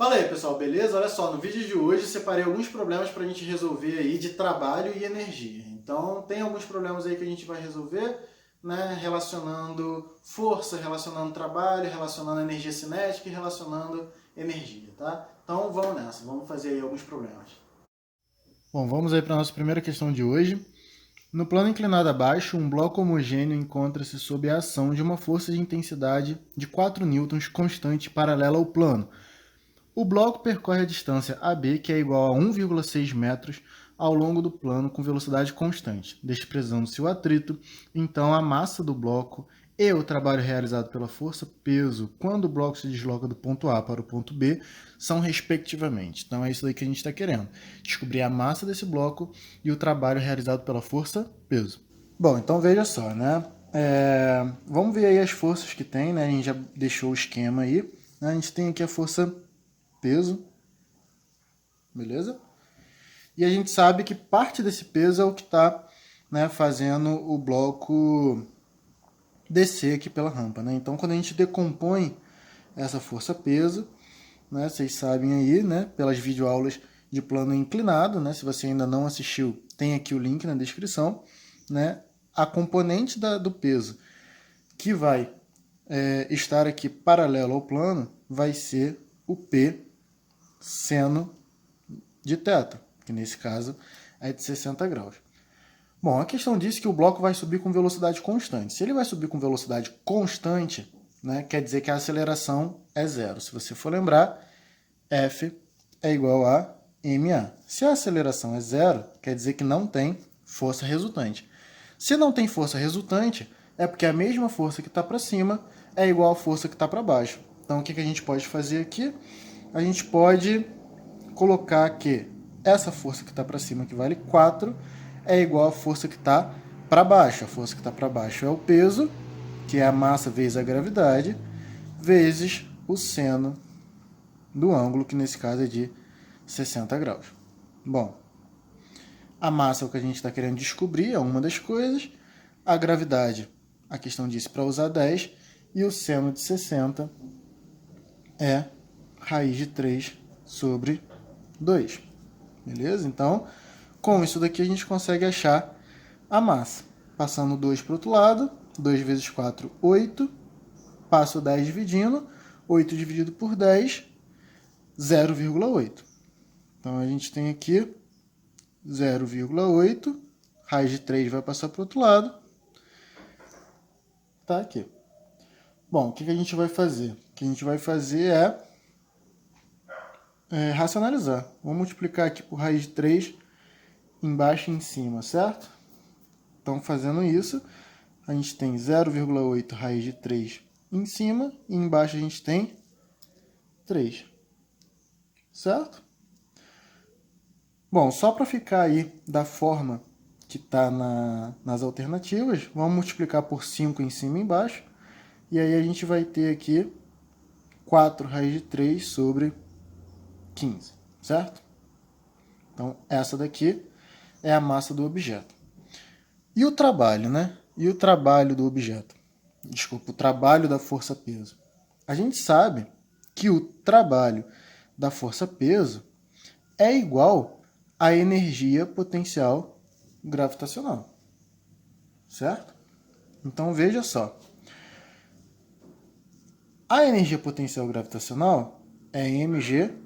Fala aí pessoal, beleza? Olha só, no vídeo de hoje separei alguns problemas para a gente resolver aí de trabalho e energia. Então tem alguns problemas aí que a gente vai resolver, né, relacionando força, relacionando trabalho, relacionando energia cinética e relacionando energia, tá? Então vamos nessa, vamos fazer aí alguns problemas. Bom, vamos aí para a nossa primeira questão de hoje. No plano inclinado abaixo, um bloco homogêneo encontra-se sob a ação de uma força de intensidade de 4 newtons constante paralela ao plano. O bloco percorre a distância AB, que é igual a 1,6 metros, ao longo do plano com velocidade constante. Desprezando-se o atrito, então a massa do bloco e o trabalho realizado pela força-peso quando o bloco se desloca do ponto A para o ponto B são respectivamente. Então é isso aí que a gente está querendo. Descobrir a massa desse bloco e o trabalho realizado pela força-peso. Bom, então veja só, né? Vamos ver aí as forças que tem, né? A gente já deixou o esquema aí. A gente tem aqui a força peso, beleza? E a gente sabe que parte desse peso é o que está, né, fazendo o bloco descer aqui pela rampa, né? Então, quando a gente decompõe essa força-peso, né, vocês sabem aí, né, pelas videoaulas de plano inclinado, né, se você ainda não assistiu, tem aqui o link na descrição, né, a componente do peso que vai estar aqui paralelo ao plano vai ser o P seno de θ, que nesse caso é de 60 graus. Bom, a questão diz que o bloco vai subir com velocidade constante. Se ele vai subir com velocidade constante, né, quer dizer que a aceleração é zero. Se você for lembrar, F é igual a ma. Se a aceleração é zero, quer dizer que não tem força resultante. Se não tem força resultante, é porque a mesma força que está para cima é igual à força que está para baixo. Então, o que a gente pode fazer aqui? A gente pode colocar que essa força que está para cima, que vale 4, é igual à força que está para baixo. A força que está para baixo é o peso, que é a massa vezes a gravidade, vezes o seno do ângulo, que nesse caso é de 60 graus. Bom, a massa é o que a gente está querendo descobrir, é uma das coisas. A gravidade, a questão disse para usar 10, e o seno de 60 é raiz de 3 sobre 2. Beleza? Então, com isso daqui a gente consegue achar a massa. Passando 2 para o outro lado, 2 vezes 4, 8. Passo 10 dividindo, 8 dividido por 10, 0,8. Então, a gente tem aqui 0,8. Raiz de 3 vai passar para o outro lado. Tá aqui. Bom, o que a gente vai fazer? O que a gente vai fazer racionalizar. Vamos multiplicar aqui por raiz de 3 embaixo e em cima, certo? Então, fazendo isso, a gente tem 0,8 raiz de 3 em cima e embaixo a gente tem 3, certo? Bom, só para ficar aí da forma que está nas alternativas, vamos multiplicar por 5 em cima e embaixo, e aí a gente vai ter aqui 4 raiz de 3 sobre 15, certo? Então, essa daqui é a massa do objeto. E o trabalho, né? E o trabalho do objeto? Desculpa, o trabalho da força-peso. A gente sabe que o trabalho da força-peso é igual à energia potencial gravitacional, certo? Então, veja só. A energia potencial gravitacional é mgh.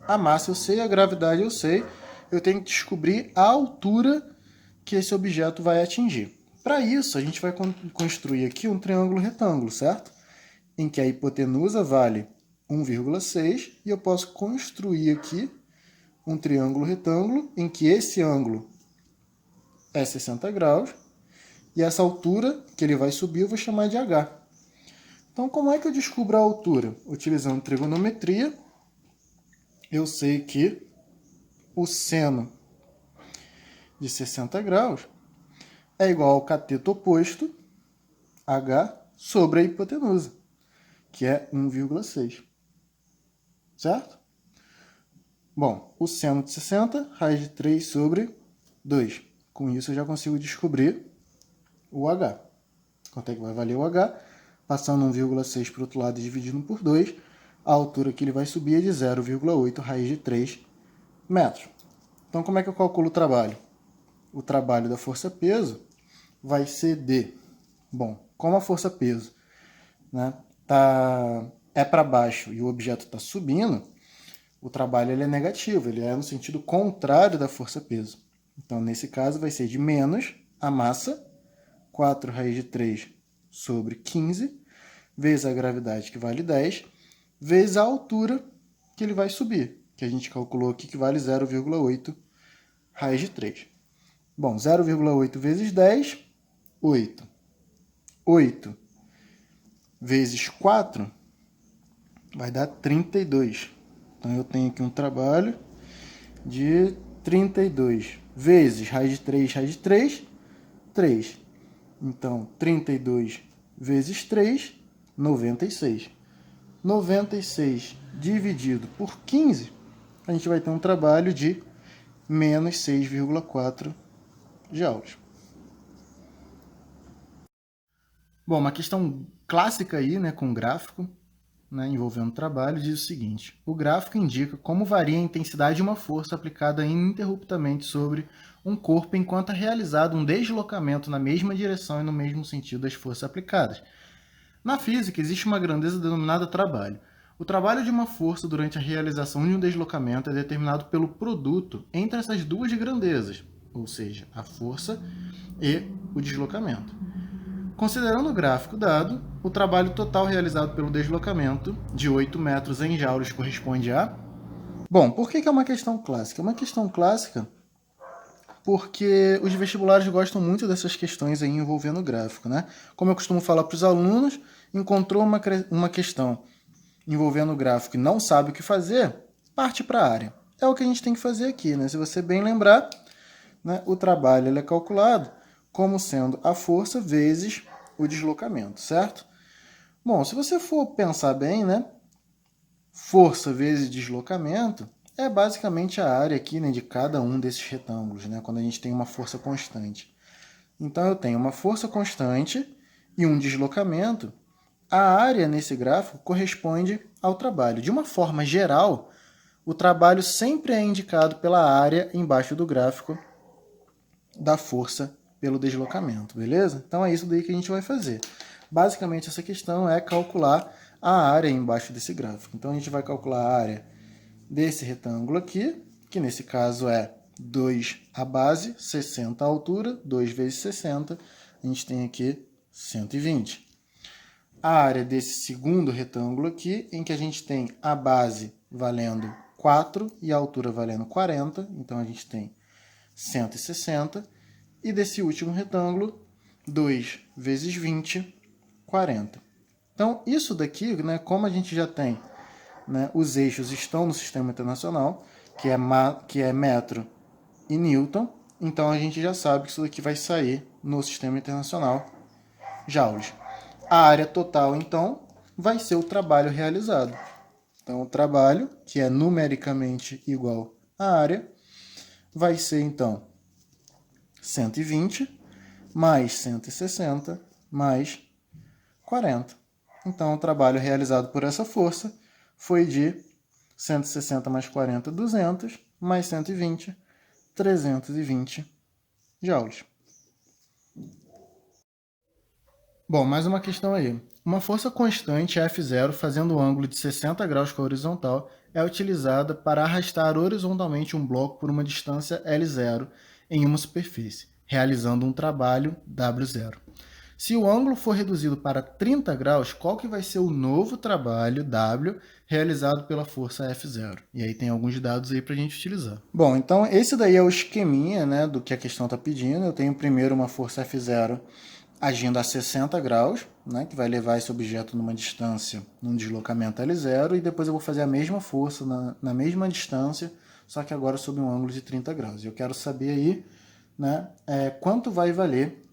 A massa eu sei, a gravidade eu sei. Eu tenho que descobrir a altura que esse objeto vai atingir. Para isso, a gente vai construir aqui um triângulo retângulo, certo? Em que a hipotenusa vale 1,6 e eu posso construir aqui um triângulo retângulo em que esse ângulo é 60 graus e essa altura que ele vai subir eu vou chamar de h. Então, como é que eu descubro a altura? Utilizando trigonometria, eu sei que o seno de 60 graus é igual ao cateto oposto, h, sobre a hipotenusa, que é 1,6. Certo? Bom, o seno de 60, raiz de 3 sobre 2. Com isso eu já consigo descobrir o h. Quanto é que vai valer o h? Passando 1,6 para o outro lado e dividindo por 2, a altura que ele vai subir é de 0,8 raiz de 3 metros. Então, como é que eu calculo o trabalho? O trabalho da força-peso vai ser de... Bom, como a força-peso, né, é para baixo e o objeto está subindo, o trabalho ele é negativo, ele é no sentido contrário da força-peso. Então, nesse caso, vai ser de menos a massa, 4 raiz de 3 sobre 15, vezes a gravidade, que vale 10, vezes a altura que ele vai subir, que a gente calculou aqui que vale 0,8 raiz de 3. Bom, 0,8 vezes 10, 8. 8 vezes 4 vai dar 32. Então, eu tenho aqui um trabalho de 32 vezes raiz de 3, 3. Então, 32 vezes 3, 96. 96 dividido por 15, a gente vai ter um trabalho de menos 6,4 joules. Bom, uma questão clássica aí, né, com gráfico, né, envolvendo trabalho, diz o seguinte: o gráfico indica como varia a intensidade de uma força aplicada ininterruptamente sobre um corpo enquanto é realizado um deslocamento na mesma direção e no mesmo sentido das forças aplicadas. Na física, existe uma grandeza denominada trabalho. O trabalho de uma força durante a realização de um deslocamento é determinado pelo produto entre essas duas grandezas, ou seja, a força e o deslocamento. Considerando o gráfico dado, o trabalho total realizado pelo deslocamento de 8 metros em joules corresponde a... Bom, por que é uma questão clássica? É uma questão clássica porque os vestibulares gostam muito dessas questões aí envolvendo gráfico, né? Como eu costumo falar para os alunos, encontrou uma questão envolvendo gráfico e não sabe o que fazer, parte para a área. É o que a gente tem que fazer aqui, né? Se você bem lembrar, né, o trabalho ele é calculado como sendo a força vezes o deslocamento, certo? Bom, se você for pensar bem, né, força vezes deslocamento é basicamente a área aqui, né, de cada um desses retângulos, né, quando a gente tem uma força constante. Então, eu tenho uma força constante e um deslocamento. A área nesse gráfico corresponde ao trabalho. De uma forma geral, o trabalho sempre é indicado pela área embaixo do gráfico da força pelo deslocamento, beleza? Então é isso daí que a gente vai fazer. Basicamente, essa questão é calcular a área embaixo desse gráfico. Então a gente vai calcular a área desse retângulo aqui, que nesse caso é 2 a base, 60 a altura, 2 vezes 60, a gente tem aqui 120. A área desse segundo retângulo aqui, em que a gente tem a base valendo 4 e a altura valendo 40, então a gente tem 160. E desse último retângulo, 2 vezes 20, 40. Então, isso daqui, né, como a gente já tem, né, os eixos estão no sistema internacional, que é metro e newton, então a gente já sabe que isso daqui vai sair no sistema internacional joules. A área total, então, vai ser o trabalho realizado. Então, o trabalho, que é numericamente igual à área, vai ser, então, 120 mais 160 mais 40. Então, o trabalho realizado por essa força foi de 160 mais 40, 200, mais 120, 320 joules. Bom, mais uma questão aí. Uma força constante F0 fazendo um ângulo de 60 graus com a horizontal é utilizada para arrastar horizontalmente um bloco por uma distância L0 em uma superfície, realizando um trabalho W0. Se o ângulo for reduzido para 30 graus, qual que vai ser o novo trabalho W realizado pela força F0? E aí tem alguns dados aí para a gente utilizar. Bom, então esse daí é o esqueminha, né, do que a questão está pedindo. Eu tenho primeiro uma força F0 agindo a 60 graus, né, que vai levar esse objeto numa distância, num deslocamento L0, e depois eu vou fazer a mesma força na mesma distância, só que agora sob um ângulo de 30 graus. Eu quero saber aí, né, quanto vai valer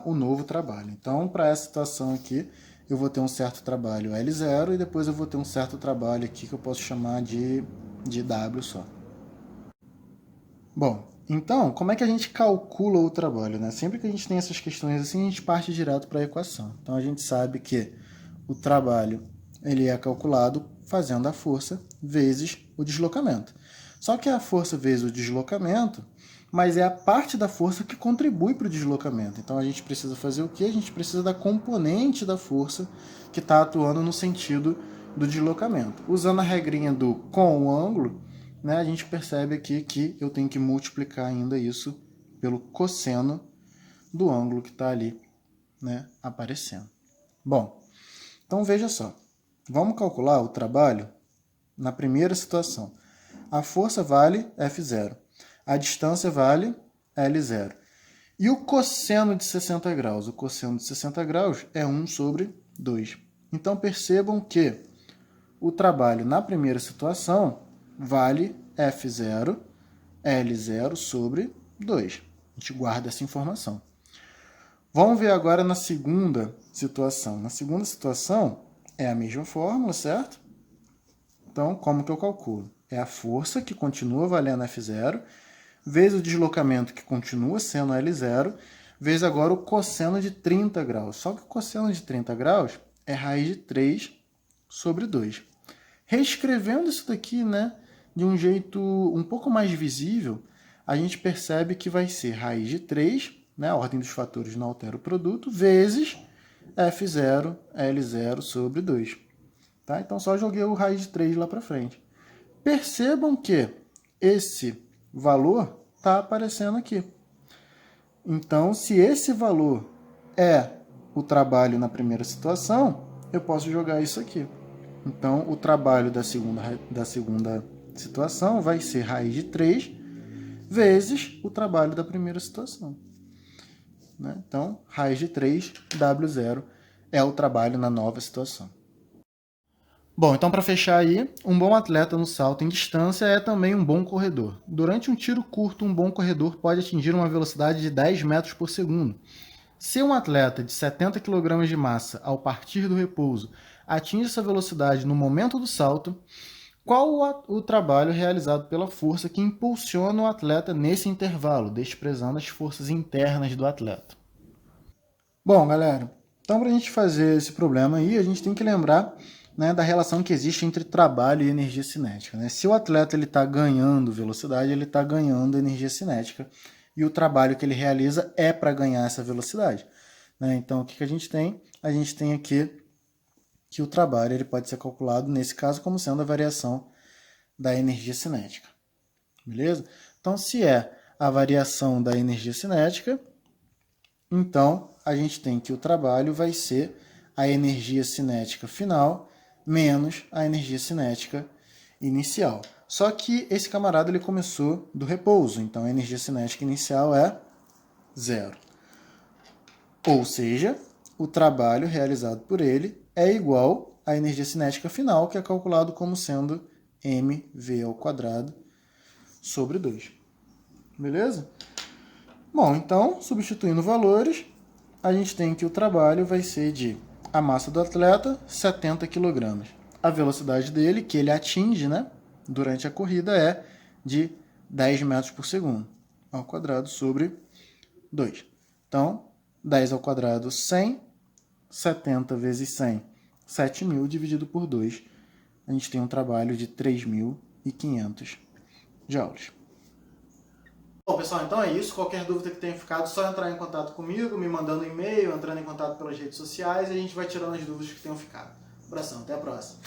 o novo trabalho. Então, para essa situação aqui, eu vou ter um certo trabalho L0 e depois eu vou ter um certo trabalho aqui que eu posso chamar de W só. Bom, então, como é que a gente calcula o trabalho, né? Sempre que a gente tem essas questões assim, a gente parte direto para a equação. Então, a gente sabe que o trabalho ele é calculado fazendo a força vezes o deslocamento. Só que é a força vezes o deslocamento, mas é a parte da força que contribui para o deslocamento. Então a gente precisa fazer o quê? A gente precisa da componente da força que está atuando no sentido do deslocamento. Usando a regrinha do com o ângulo, né, a gente percebe aqui que eu tenho que multiplicar ainda isso pelo cosseno do ângulo que está ali, né, aparecendo. Bom, então veja só. Vamos calcular o trabalho na primeira situação. A força vale F0. A distância vale L0. E o cosseno de 60 graus? O cosseno de 60 graus é 1 sobre 2. Então percebam que o trabalho na primeira situação vale F0, L0 sobre 2. A gente guarda essa informação. Vamos ver agora na segunda situação. Na segunda situação é a mesma fórmula, certo? Então, como que eu calculo? É a força, que continua valendo F0, vezes o deslocamento, que continua sendo L0, vezes agora o cosseno de 30 graus. Só que o cosseno de 30 graus é raiz de 3 sobre 2. Reescrevendo isso daqui, né, de um jeito um pouco mais visível, a gente percebe que vai ser raiz de 3, né, a ordem dos fatores não altera o produto, vezes F0, L0 sobre 2. Tá? Então, só joguei o raiz de 3 lá para frente. Percebam que esse valor está aparecendo aqui. Então, se esse valor é o trabalho na primeira situação, eu posso jogar isso aqui. Então, o trabalho da segunda situação vai ser raiz de 3 vezes o trabalho da primeira situação. Né? Então, raiz de 3, W0, é o trabalho na nova situação. Bom, então para fechar aí, um bom atleta no salto em distância é também um bom corredor. Durante um tiro curto, um bom corredor pode atingir uma velocidade de 10 metros por segundo. Se um atleta de 70 kg de massa, ao partir do repouso, atinge essa velocidade no momento do salto, qual o trabalho realizado pela força que impulsiona o atleta nesse intervalo, desprezando as forças internas do atleta? Bom, galera, então para a gente fazer esse problema aí, a gente tem que lembrar, né, da relação que existe entre trabalho e energia cinética. Né? Se o atleta está ganhando velocidade, ele está ganhando energia cinética, e o trabalho que ele realiza é para ganhar essa velocidade. Né? Então, o que a gente tem? A gente tem aqui que o trabalho ele pode ser calculado, nesse caso, como sendo a variação da energia cinética. Beleza? Então, se é a variação da energia cinética, então a gente tem que o trabalho vai ser a energia cinética final menos a energia cinética inicial. Só que esse camarada ele começou do repouso, então a energia cinética inicial é 0. Ou seja, o trabalho realizado por ele é igual à energia cinética final, que é calculado como sendo mv² sobre 2. Beleza? Bom, então, substituindo valores, a gente tem que o trabalho vai ser de a massa do atleta, 70 kg. A velocidade dele, que ele atinge, né, durante a corrida, é de 10 metros por segundo, ao quadrado sobre 2. Então, 10 ao quadrado, 100. 70 vezes 100, 7.000 dividido por 2. A gente tem um trabalho de 3.500 joules. Bom, pessoal, então é isso. Qualquer dúvida que tenha ficado, só entrar em contato comigo, me mandando um e-mail, entrando em contato pelas redes sociais, e a gente vai tirando as dúvidas que tenham ficado. Abração, até a próxima.